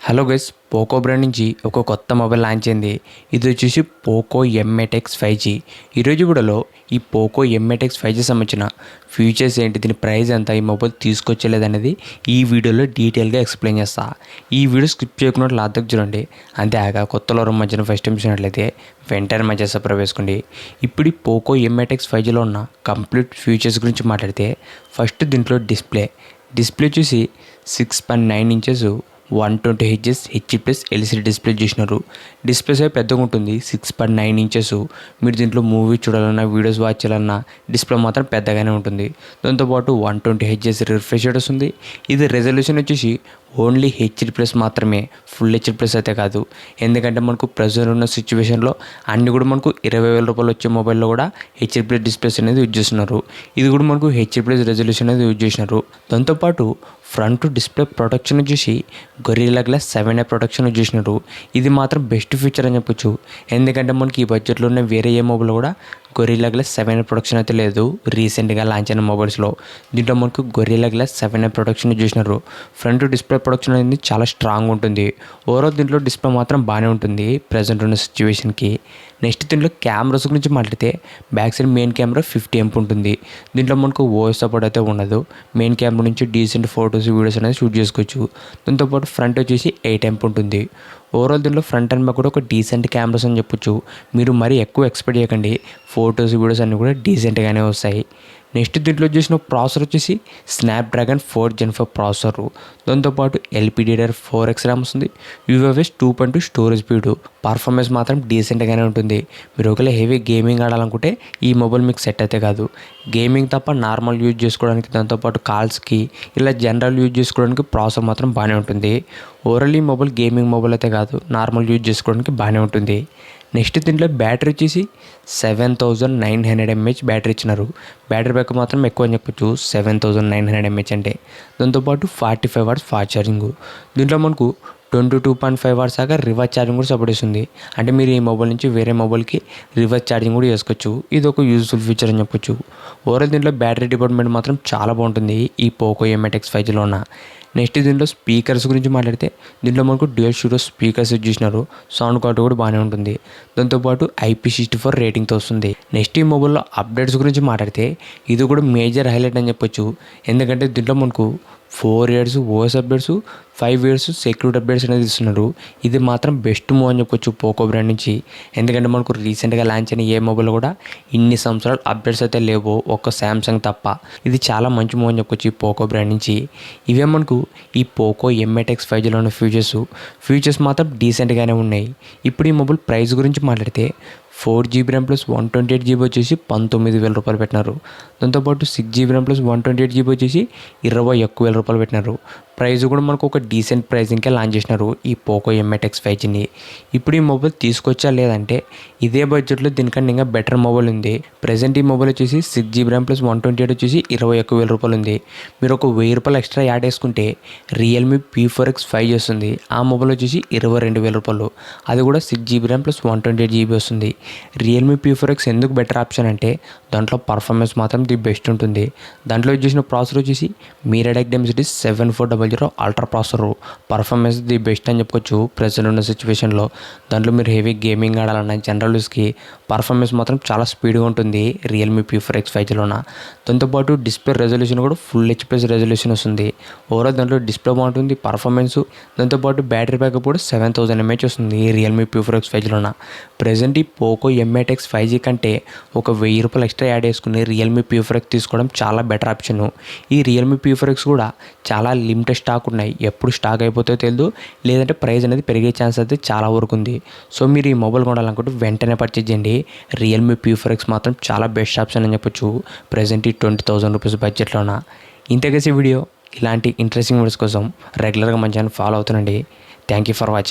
Hello guys, Poco brand నుంచి ఒక కొత్త మొబైల్ లాంచ్ అయింది. ఇది వచ్చేసి పోకో M8 X 5G. ఈరోజు వీడియోలో ఈ పోకో M8 X 5G సంబంధించిన ఫీచర్స్ ఏంటి, దీని ప్రైస్ ఎంత, ఈ మొబైల్ తీసుకొచ్చలేదనేది ఈ వీడియోలో డీటెయిల్గా ఎక్స్ప్లెయిన్ చేస్తా. ఈ వీడియో స్కిప్ చేయకుండా లాస్ట్ చూడండి. అంతేగా కొత్తలో మధ్యన ఫస్ట్ టైం చూసినట్లయితే వెంటనే మంచిగా సబ్స్క్రైబ్ చేసుకోండి. ఇప్పుడు ఈ పోకో M8 X 5Gలో ఉన్న కంప్లీట్ ఫీచర్స్ గురించి మాట్లాడితే ఫస్ట్ దీంట్లో డిస్ప్లే చూసి 6.9 inches 120 Hz HD+ LCD display చేసినారు. డిస్ప్లే సైజ్ పెద్దగా ఉంటుంది, 6.9 ఇంచెస్. మీరు దీంట్లో మూవీ చూడాలన్నా, వీడియోస్ వాచ్ చేయాలన్నా డిస్ప్లే మాత్రం పెద్దగానే ఉంటుంది. దాంతోపాటు 120 Hz రిఫ్రెష్ రేట్ వస్తుంది. ఇది రెజల్యూషన్ వచ్చేసి ఓన్లీ HD+ మాత్రమే, ఫుల్ HD+ అయితే కాదు. ఎందుకంటే మనకు ప్రెజర్ ఉన్న సిచ్యువేషన్లో అన్నీ కూడా మనకు 20,000 రూపాయలు వచ్చే మొబైల్లో కూడా HD+ డిస్ప్లేస్ అనేది యూజ్ చేస్తున్నారు. ఇది కూడా మనకు HD+ రెజల్యూషన్ అనేది యూజ్ చేసినారు. దాంతోపాటు ఫ్రంట్ డిస్ప్లే ప్రొటెక్షన్ వచ్చేసి గొరిల్లా గ్లాస్ 7A ప్రొటెక్షన్ చేసినారు. ఇది మాత్రం బెస్ట్ ఫీచర్ అని చెప్పొచ్చు. ఎందుకంటే మనకి ఈ బడ్జెట్లో ఉన్న వేరే ఏ మొబైల్ కూడా గొరిల్లా గ్లాస్ 7A ప్రొటెక్షన్ అయితే లేదు. రీసెంట్గా లాంచ్ అయిన మొబైల్స్లో దీంట్లో మనకు గొరిల్లా గ్లాస్ 7A ప్రొటెక్షన్ చేసినారు. ఫ్రంట్ డిస్ప్లే ప్రొటెక్షన్ అనేది చాలా స్ట్రాంగ్ ఉంటుంది. ఓవరాల్ దీంట్లో డిస్ప్లే మాత్రం బాగానే ఉంటుంది ప్రజెంట్ ఉన్న సిచ్యువేషన్కి. నెక్స్ట్ దీంట్లో కెమెరాస్ గురించి మాట్లాడితే back side main camera 50MP ఉంటుంది. దీంట్లో మనకు ఓఎస్ సపోర్ట్ అయితే ఉండదు. మెయిన్ కెమెరా నుంచి డీసెంట్ ఫొటోస్, వీడియోస్ అనేది షూట్ చేసుకోవచ్చు. దాంతోపాటు ఫ్రంట్ వచ్చేసి 8MP ఉంటుంది. ఓవరాల్ దీంట్లో ఫ్రంట్ అండ్ బ్యాక్ కూడా ఒక డీసెంట్ కెమెరాస్ అని చెప్పొచ్చు. మీరు మరీ ఎక్కువ ఎక్స్పెక్ట్ చేయకండి, ఫొటోస్, వీడియోస్ అన్నీ కూడా డీసెంట్గానే వస్తాయి. నెక్స్ట్ దీంట్లో చేసిన ప్రాసెసర్ వచ్చేసి స్నాప్డ్రాగన్ 4 Gen 5 ప్రాసెసర్. దాంతోపాటు LPDDR4X ర్యామ్ వస్తుంది. UFS 2.2 storage speed. పర్ఫార్మెన్స్ మాత్రం డీసెంట్గానే ఉంటుంది. మీరు ఒకవేళ హెవీ గేమింగ్ ఆడాలనుకుంటే ఈ మొబైల్ మీకు సెట్ అయితే కాదు. గేమింగ్ తప్ప నార్మల్ యూజ్ చేసుకోవడానికి, దాంతోపాటు కాల్స్కి, ఇలా జనరల్ యూజ్ చేసుకోవడానికి ప్రాసెసర్ మాత్రం బాగానే ఉంటుంది. ఓవరాల్ ఈ మొబైల్ గేమింగ్ మొబైల్ అయితే కాదు, నార్మల్ యూజ్ చేసుకోవడానికి బాగానే ఉంటుంది. నెక్స్ట్ దీంట్లో బ్యాటరీ వచ్చేసి 7900 mAh బ్యాటరీ ఇచ్చినారు. బ్యాటరీ బ్యాకప్ మాత్రం ఎక్కువ అని చెప్పొచ్చు, 7900 mAh అంటే. దాంతోపాటు 45 వాట్స్ ఫాస్ట్ ఛార్జింగ్. దీంట్లో మనకు 22.5 వాట్స్ దాకా రివర్స్ ఛార్జింగ్ కూడా సపోర్ట్ చేస్తుంది. అంటే మీరు ఈ మొబైల్ నుంచి వేరే మొబైల్కి రివర్స్ ఛార్జింగ్ కూడా చేసుకోవచ్చు. ఇది ఒక యూజ్ఫుల్ ఫీచర్ అని చెప్పొచ్చు. ఓవరాల్ దీంట్లో బ్యాటరీ డిపార్ట్మెంట్ మాత్రం చాలా బాగుంటుంది ఈ పోకో M8 X 5Gలో ఉన్న. నెక్స్ట్ దీంట్లో స్పీకర్స్ గురించి మాట్లాడితే దీంట్లో మనకు డ్యూయల్ స్టీరియో స్పీకర్స్ యూజ్ చేసినారు. సౌండ్ క్వాలిటీ కూడా బాగానే ఉంటుంది. దాంతోపాటు IP64 రేటింగ్తో వస్తుంది. నెక్స్ట్ ఈ మొబైల్లో అప్డేట్స్ గురించి మాట్లాడితే ఇది కూడా మేజర్ హైలైట్ అని చెప్పొచ్చు. ఎందుకంటే దీంట్లో మనకు 4 years OS updates, 5 years security updates అనేది ఇస్తున్నారు. ఇది మాత్రం బెస్ట్ మూవ్ అని చెప్పొచ్చు పోకో బ్రాండ్ నుంచి. ఎందుకంటే మనకు రీసెంట్గా లాంచ్ అయిన ఏ మొబైల్ కూడా ఇన్ని సంవత్సరాలు అప్డేట్స్ అయితే లేవు, ఒక్క శాంసంగ్ తప్ప. ఇది చాలా మంచి మూవ్ అని చెప్పొచ్చు ఈ పోకో బ్రాండ్ నుంచి. ఇవే మనకు ఈ పోకో M8 X 5Gలో ఉన్న ఫీచర్స్ మాత్రం డీసెంట్గానే ఉన్నాయి. ఇప్పుడు ఈ మొబైల్ ప్రైస్ గురించి మాట్లాడితే 4GB ర్యామ్ ప్లస్ 128GB వచ్చేసి 19,000 రూపాయలు పెట్టినారు. దాంతోపాటు 6GB ర్యామ్ ప్లస్ 128GB వచ్చేసి 21,000 రూపాయలు పెట్టినారు. ప్రైస్ కూడా మనకు ఒక డీసెంట్ ప్రైజింగ్కే లాంచ్ చేసినారు ఈ పోకో M8 X 5Gని. ఇప్పుడు ఈ మొబైల్ తీసుకొచ్చా లేదంటే ఇదే బడ్జెట్లో దీనికన్నా ఇంకా బెటర్ మొబైల్ ఉంది. ప్రజెంట్ ఈ మొబైల్ వచ్చేసి 6GB ర్యామ్ ప్లస్ 128 వచ్చేసి 21,000 రూపాయలు ఉంది. మీరు ఒక 1000 రూపాయలు ఎక్స్ట్రా యాడ్ చేసుకుంటే రియల్మీ P4X 5G వస్తుంది. ఆ మొబైల్ వచ్చేసి 22,000 రూపాయలు. అది కూడా 6GB ర్యామ్ ప్లస్ 128GB వస్తుంది. రియల్మీ P4X ఎందుకు బెటర్ ఆప్షన్ అంటే దాంట్లో పర్ఫార్మెన్స్ మాత్రం ది బెస్ట్ ఉంటుంది. దాంట్లో యూజ్ చేసిన ప్రాసెసర్ వచ్చేసి MediaTek Dimensity 7400 ultra processor. Performance the best అని చెప్పుకోవచ్చు ప్రెజెంట్ ఉన్న సిచ్యువేషన్లో. దాంట్లో మీరు హెవీ గేమింగ్ ఆడాలన్నా, జనరల్ యూస్కి పర్ఫార్మెన్స్ మాత్రం చాలా స్పీడ్గా ఉంటుంది రియల్మీ P4X 5Gలోన. దాంతోపాటు డిస్ప్లే రెజల్యూషన్ కూడా ఫుల్ HD+ రెజల్యూషన్ వస్తుంది. ఓవరాల్ దాంట్లో డిస్ప్లే బాగుంటుంది, పర్ఫార్మెన్స్. దాంతోపాటు బ్యాటరీ బ్యాకప్ కూడా 7000 mAh వస్తుంది రియల్మీ P4X 5Gలోన. ప్రజెంట్ ఈ పోకో M8 X 5G కంటే ఒక 1000 రూపాయలు ఎక్స్ట్రా యాడ్ చేసుకుని రియల్మీ P4X తీసుకోవడం చాలా బెటర్ ఆప్షన్. ఈ రియల్మీ P4X కూడా చాలా లిమిటెడ్ స్టాక్ ఉన్నాయి, ఎప్పుడు స్టాక్ అయిపోతే తెలియదు, లేదంటే ప్రైస్ అనేది పెరిగే ఛాన్స్ అయితే చాలా వరకు ఉంది. సో మీరు ఈ మొబైల్ కొనాలనుకుంటే వెంటనే పర్చేజ్ చేయండి. రియల్మీ P4X మాత్రం చాలా బెస్ట్ ఆప్షన్ అని చెప్పొచ్చు ప్రజెంట్ ఈ 20,000 రూపీస్ బడ్జెట్లోన. ఇంతకేసి వీడియో ఇలాంటి ఇంట్రెస్టింగ్ వీడియోస్ కోసం రెగ్యులర్గా మన ఛానల్ ఫాలో అవుతుండండి. Thank you for watching.